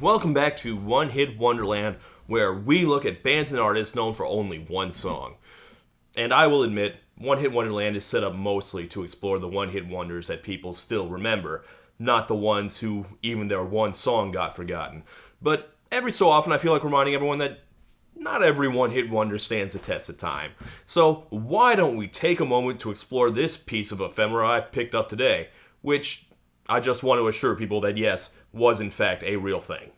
Welcome back to One Hit Wonderland, where we look at bands and artists known for only one song. And I will admit, One Hit Wonderland is set up mostly to explore the one-hit wonders that people still remember, not the ones who even their one song got forgotten. But every so often I feel like reminding everyone that not every one-hit wonder stands the test of time. So why don't we take a moment to explore this piece of ephemera I've picked up today, which I just want to assure people that yes, was in fact a real thing.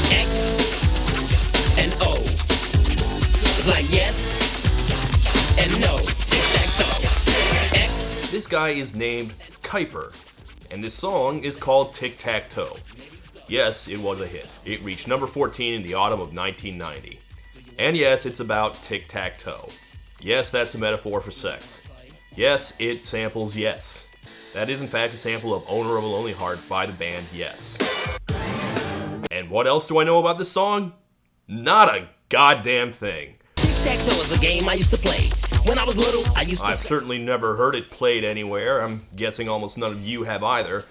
X and O. It's like yes and no. Tic Tac Toe. X. This guy is named Kyper, and this song is called Tic Tac Toe. Yes, it was a hit. It reached number 14 in the autumn of 1990. And yes, it's about Tic Tac Toe. Yes, that's a metaphor for sex. Yes, it samples Yes. That is in fact a sample of Owner of a Lonely Heart by the band Yes. And what else do I know about this song? Not a goddamn thing. Tic Tac Toe is a game I used to play. When I was little, I've certainly never heard it played anywhere. I'm guessing almost none of you have either.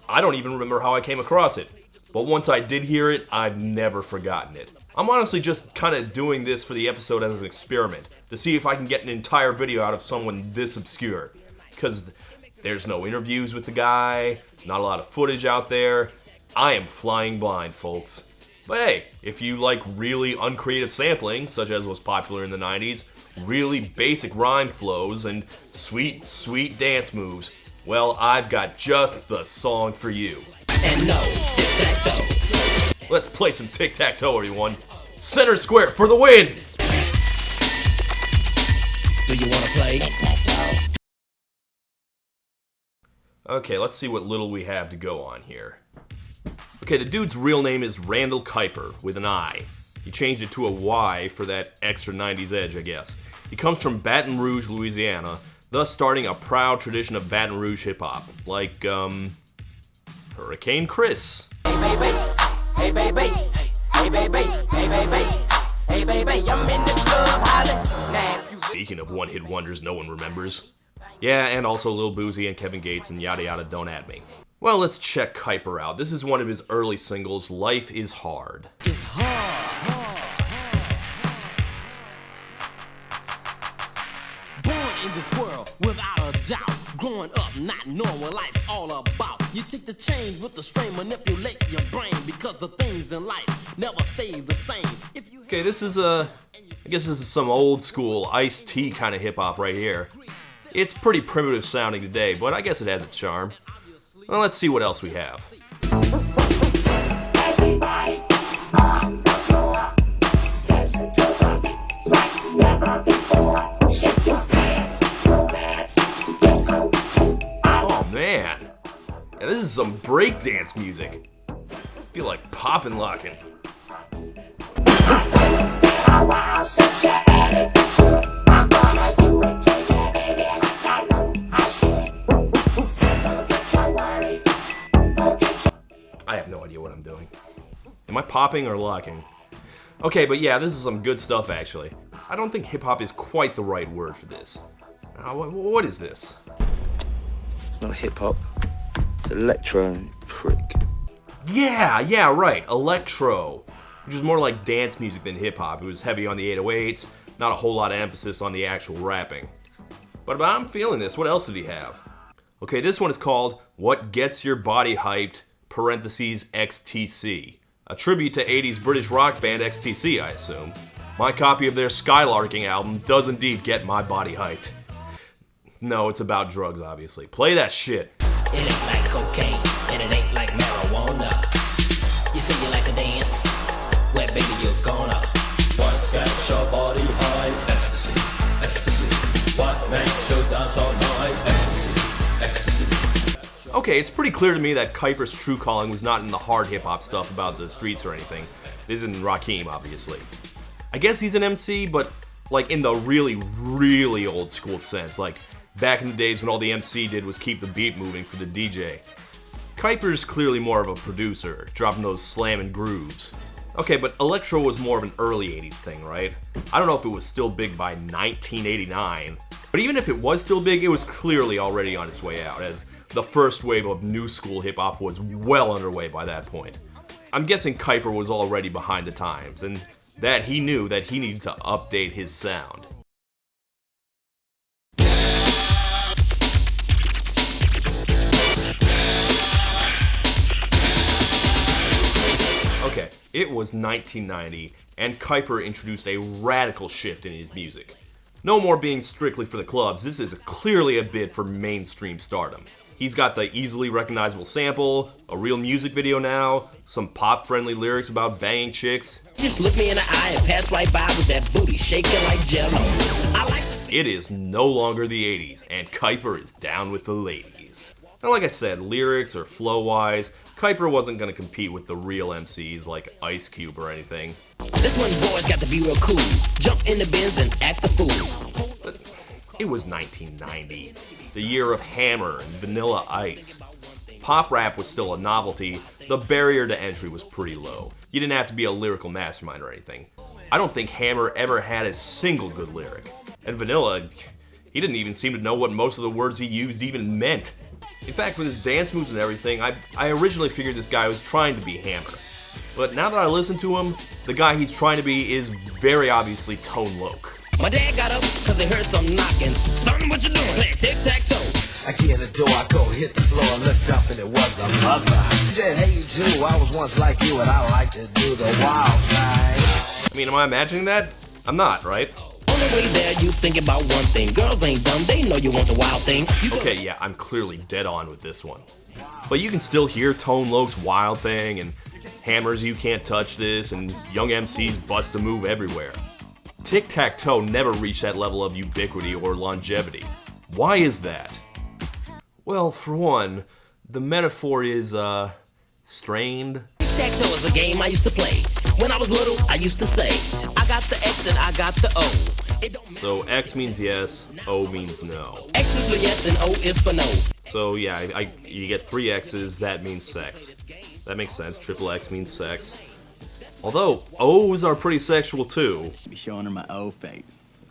I don't even remember how I came across it. But once I did hear it, I've never forgotten it. I'm honestly just kind of doing this for the episode as an experiment, to see if I can get an entire video out of someone this obscure. Because there's no interviews with the guy, not a lot of footage out there. I am flying blind, folks. But hey, if you like really uncreative sampling, such as was popular in the 90s, really basic rhyme flows, and sweet, sweet dance moves, well, I've got just the song for you. and no. Tic Tac Toe. Let's play some Tic Tac Toe, everyone. Center square for the win! Do you want to play? Tic Tac Toe. Okay, let's see what little we have to go on here. Okay, the dude's real name is Randall Kyper, with an I. He changed it to a Y for that extra 90s edge, I guess. He comes from Baton Rouge, Louisiana, thus starting a proud tradition of Baton Rouge hip-hop, like, Hurricane Chris. Hey baby, hey baby, hey baby, hey baby, hey baby, I'm in the club hollering. Speaking of one-hit wonders no one remembers. Yeah, and also Lil Boozy and Kevin Gates and yada yada, don't at me. Well, let's check Kyper out. This is one of his early singles, Life is Hard. It's hard. Born in this world without a doubt. Growing up not knowing what life's all about. You take the change with the strain, manipulate your brain, because the things in life never stay the same. Okay, this is I guess this is some old school Ice-T kind of hip-hop right here. It's pretty primitive sounding today, but I guess it has its charm. Well, let's see what else we have. Everybody on the floor, listen to the beat like never before. Shake your hands, romance, disco too. Oh man, yeah, this is some breakdance music. I feel like poppin' locking. Wow, since your attitude's good, I'm gonna do it to you, baby, like I know I should. Forget your worries, forget your... I have no idea what I'm doing. Am I popping or locking? Okay, but yeah, this is some good stuff actually. I don't think hip-hop is quite the right word for this. What is this? It's not hip-hop. It's electro, prick. Yeah, right, electro. Which is more like dance music than hip-hop. It was heavy on the 808s, not a whole lot of emphasis on the actual rapping. But I'm feeling this. What else did he have? Okay, this one is called What Gets Your Body Hyped, parentheses XTC. A tribute to 80s British rock band XTC, I assume. My copy of their Skylarking album does indeed get my body hyped. No, it's about drugs, obviously. Play that shit. It ain't like cocaine, and it ain't like marijuana. You say you like a dance, well baby you're gonna. What gets your body high? Ecstasy, ecstasy. What makes you dance all night? Ecstasy, ecstasy. Okay, it's pretty clear to me that Kyper's true calling was not in the hard hip-hop stuff about the streets or anything. This isn't Rakim, obviously. I guess he's an MC, but like in the really, really old school sense, like back in the days when all the MC did was keep the beat moving for the DJ. Kyper's clearly more of a producer, dropping those slamming grooves. Okay, but electro was more of an early 80s thing, right? I don't know if it was still big by 1989. But even if it was still big, it was clearly already on its way out, as the first wave of new school hip-hop was well underway by that point. I'm guessing Kyper was already behind the times, and that he knew that he needed to update his sound. Okay, it was 1990, and Kyper introduced a radical shift in his music. No more being strictly for the clubs, this is clearly a bid for mainstream stardom. He's got the easily recognizable sample, a real music video now, some pop-friendly lyrics about banging chicks. Just look me in the eye and pass right by with that booty shaking like jello. I like this. It is no longer the 80s, and Kyper is down with the ladies. Now, like I said, lyrics or flow-wise, Kyper wasn't going to compete with the real MCs like Ice Cube or anything. This one boy's got to be real cool. Jump in the bins and act the fool. But it was 1990, the year of Hammer and Vanilla Ice. Pop rap was still a novelty, the barrier to entry was pretty low. You didn't have to be a lyrical mastermind or anything. I don't think Hammer ever had a single good lyric. And Vanilla, he didn't even seem to know what most of the words he used even meant. In fact, with his dance moves and everything, I originally figured this guy was trying to be Hammer. But now that I listen to him, the guy he's trying to be is very obviously Tone Loc. My dad got up because he heard some knocking. Son, what you doing? Play Tic Tac Toe. I get in the door, I go hit the floor, looked up and it was a mother. She said, hey you Jew, I was once like you and I like to do the wild thing. I mean, am I imagining that? I'm not, right? On the way there, you think about one thing. Girls ain't dumb, they know you want the wild thing. Okay, yeah, I'm clearly dead on with this one. But you can still hear Tone Loc's Wild Thing and Hammer's You Can't Touch This and Young MC's Bust a Move everywhere. Tic Tac Toe never reached that level of ubiquity or longevity. Why is that? Well, for one, the metaphor is, strained. Tic Tac Toe is a game I used to play. When I was little, I used to say, I got the X and I got the O. It don't matter. So X means yes, O means no. X is for yes and O is for no. So yeah, you get 3 X's, that means sex. That makes sense, triple X means sex. Although, O's are pretty sexual too. Be showing her my O face.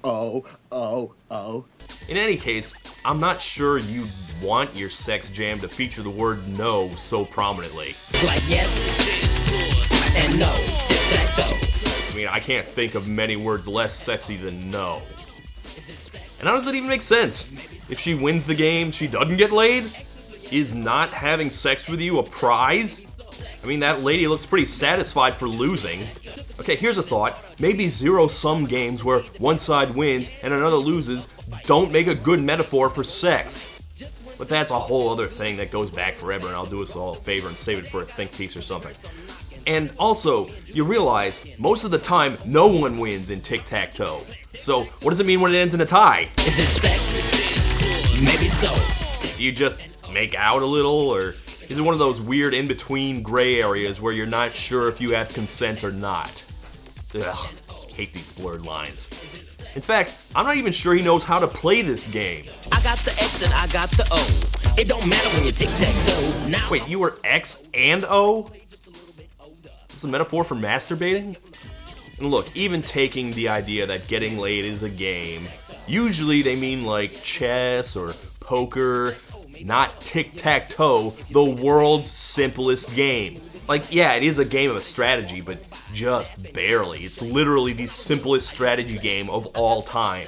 Oh, oh, oh. In any case, I'm not sure you'd want your sex jam to feature the word no so prominently. It's like yes and no. Tic Tac Toe. I mean, I can't think of many words less sexy than no. And how does it even make sense? If she wins the game, she doesn't get laid? Is not having sex with you a prize? I mean, that lady looks pretty satisfied for losing. Okay, here's a thought. Maybe zero-sum games where one side wins and another loses don't make a good metaphor for sex. But that's a whole other thing that goes back forever, and I'll do us all a favor and save it for a think piece or something. And also, you realize, most of the time, no one wins in Tic Tac Toe. So, what does it mean when it ends in a tie? Is it sex? Maybe so. Do you just make out a little, or is it one of those weird in-between gray areas where you're not sure if you have consent or not? Ugh, I hate these blurred lines. In fact, I'm not even sure he knows how to play this game. I got the X and I got the O. It don't matter when you Tic Tac Toe. Now Wait, you were X and O? Is this a metaphor for masturbating? And look, even taking the idea that getting laid is a game, usually they mean like chess or poker, not tic-tac-toe, the world's simplest game. Like, yeah, it is a game of a strategy, but just barely. It's literally the simplest strategy game of all time.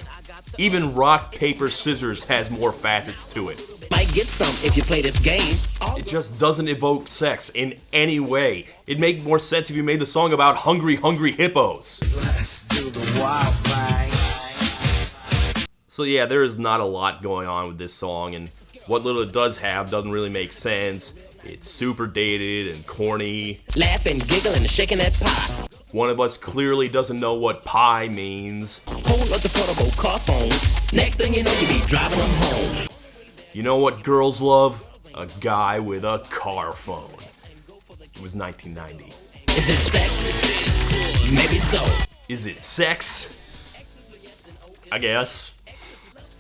Even rock, paper, scissors has more facets to it. might get some if you play this game. It just doesn't evoke sex in any way. It'd make more sense if you made the song about hungry, hungry hippos. Let's do the wild thing. So yeah, there is not a lot going on with this song, and what little it does have doesn't really make sense. It's super dated and corny. Laughing, giggling, shaking that pie. One of us clearly doesn't know what pie means. Hold up the portable car phone. Next thing you know, you be driving them home. You know what girls love? A guy with a car phone. It was 1990. Is it sex? Maybe so. Is it sex? I guess.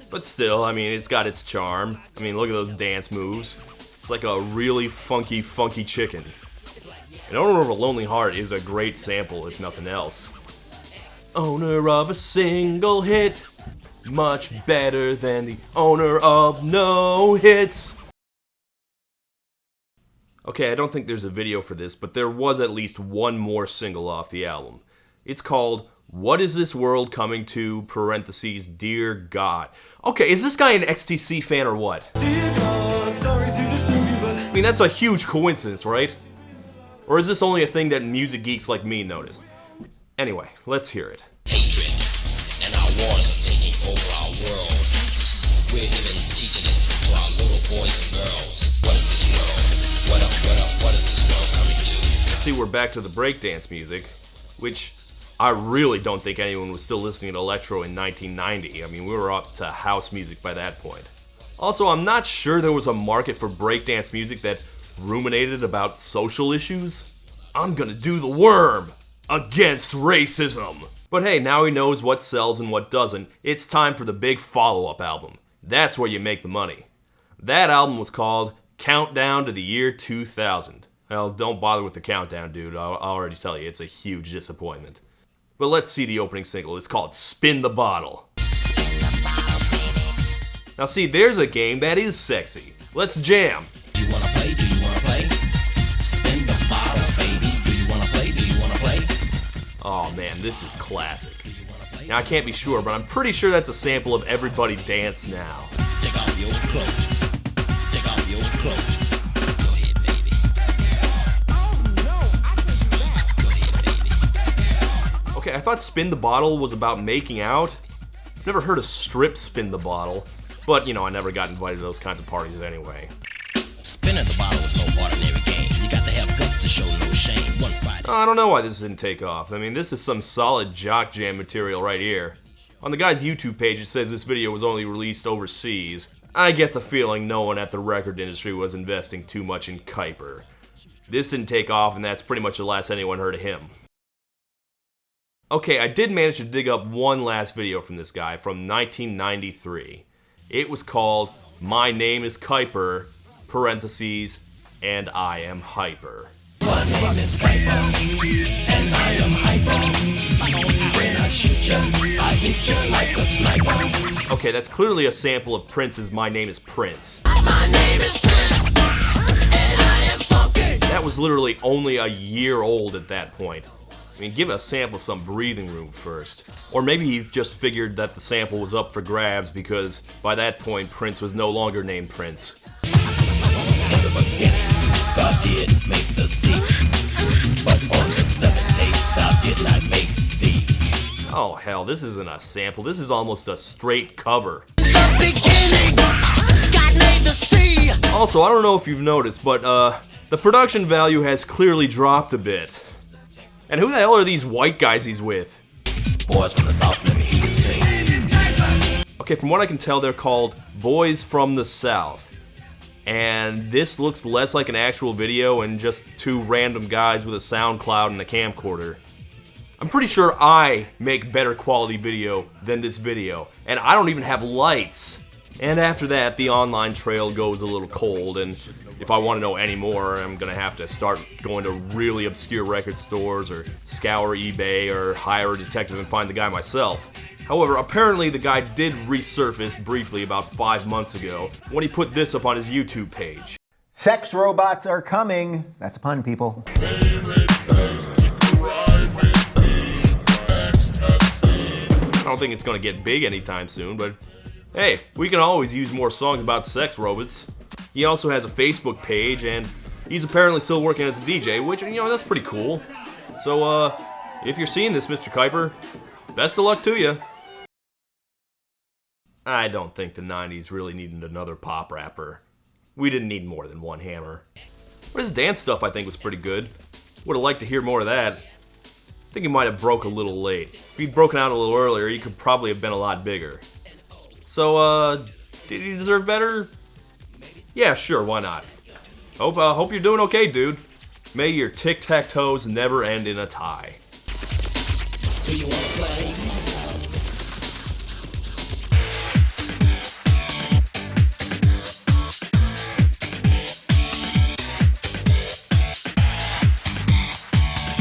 But still, I mean, it's got its charm. I mean, look at those dance moves. It's like a really funky, funky chicken. And Owner of a Lonely Heart is a great sample, if nothing else. Owner of a single hit. much better than the owner of no hits. Okay, I don't think there's a video for this, but there was at least one more single off the album. It's called What Is This World Coming To, parentheses, Dear God. Okay, is this guy an XTC fan or what? I mean, that's a huge coincidence, right? Or is this only a thing that music geeks like me notice? Anyway, let's hear it. Hatred and our wars are taking over our world. We're even teaching it to our little boys and girls. What is this world? What is this world coming to? See, we're back to the breakdance music, which I really don't think anyone was still listening to electro in 1990. I mean, we were up to house music by that point. Also, I'm not sure there was a market for breakdance music that ruminated about social issues. I'm gonna do the worm against racism. But hey, now he knows what sells and what doesn't. It's time for the big follow-up album. That's where you make the money. That album was called Countdown to the Year 2000. Well, don't bother with the countdown, dude. I'll already tell you, it's a huge disappointment. But let's see the opening single. It's called Spin the Bottle. Now see, there's a game that is sexy. Let's jam. You wanna play? Do you wanna play? Spin the bottle, baby. Do you wanna play? Do you wanna play? Oh man, this is classic. Now I can't be sure, but I'm pretty sure that's a sample of Everybody Dance Now. Take off your clothes. Take off your clothes. Go ahead, baby. Go ahead, baby. Okay, I thought Spin the Bottle was about making out. I've never heard of Strip Spin the Bottle, but you know, I never got invited to those kinds of parties anyway. Spinning the bottle is no ordinary game. You got to have guts to show no shame. One Friday. I don't know why this didn't take off. I mean, this is some solid jock jam material right here. On the guy's YouTube page, it says this video was only released overseas. I get the feeling no one at the record industry was investing too much in Kyper. This didn't take off, and that's pretty much the last anyone heard of him. Okay, I did manage to dig up one last video from this guy from 1993. It was called My Name is Kyper, parentheses, and I am hyper. My name is Kyper, and I am hyper. When I shoot you, I hit you like a sniper. Okay, that's clearly a sample of Prince's My Name is Prince. My name is Prince, and I am funky. That was literally only a year old at that point. I mean, give a sample some breathing room first. Or maybe he just figured that the sample was up for grabs because by that point Prince was no longer named Prince. In the beginning, God did make the sea, but on the seventh day, thou did not make thee. Oh hell, this isn't a sample, this is almost a straight cover. Beginning, God made the sea. Also, I don't know if you've noticed, but the production value has clearly dropped a bit. And who the hell are these white guys he's with? Boys from the South, let me hear you sing. Okay, from what I can tell, they're called Boys from the South. And this looks less like an actual video and just two random guys with a SoundCloud and a camcorder. I'm pretty sure I make better quality video than this video, and I don't even have lights. And after that, the online trail goes a little cold, and if I want to know any more, I'm gonna have to start going to really obscure record stores, or scour eBay, or hire a detective and find the guy myself. However, apparently the guy did resurface briefly about 5 months ago when he put this up on his YouTube page. Sex robots are coming. That's a pun, people. I don't think it's gonna get big anytime soon, but hey, we can always use more songs about sex robots. He also has a Facebook page, and he's apparently still working as a DJ, which, you know, that's pretty cool. So, if you're seeing this, Mr. Kyper, best of luck to you. I don't think the 90s really needed another pop rapper. We didn't need more than one Hammer. But his dance stuff, I think, was pretty good. Would have liked to hear more of that. I think he might have broke a little late. If he'd broken out a little earlier, he could probably have been a lot bigger. So, did he deserve better? Yeah, sure, why not? Hope you're doing okay, dude. May your tic-tac-toes never end in a tie. Do you wanna play?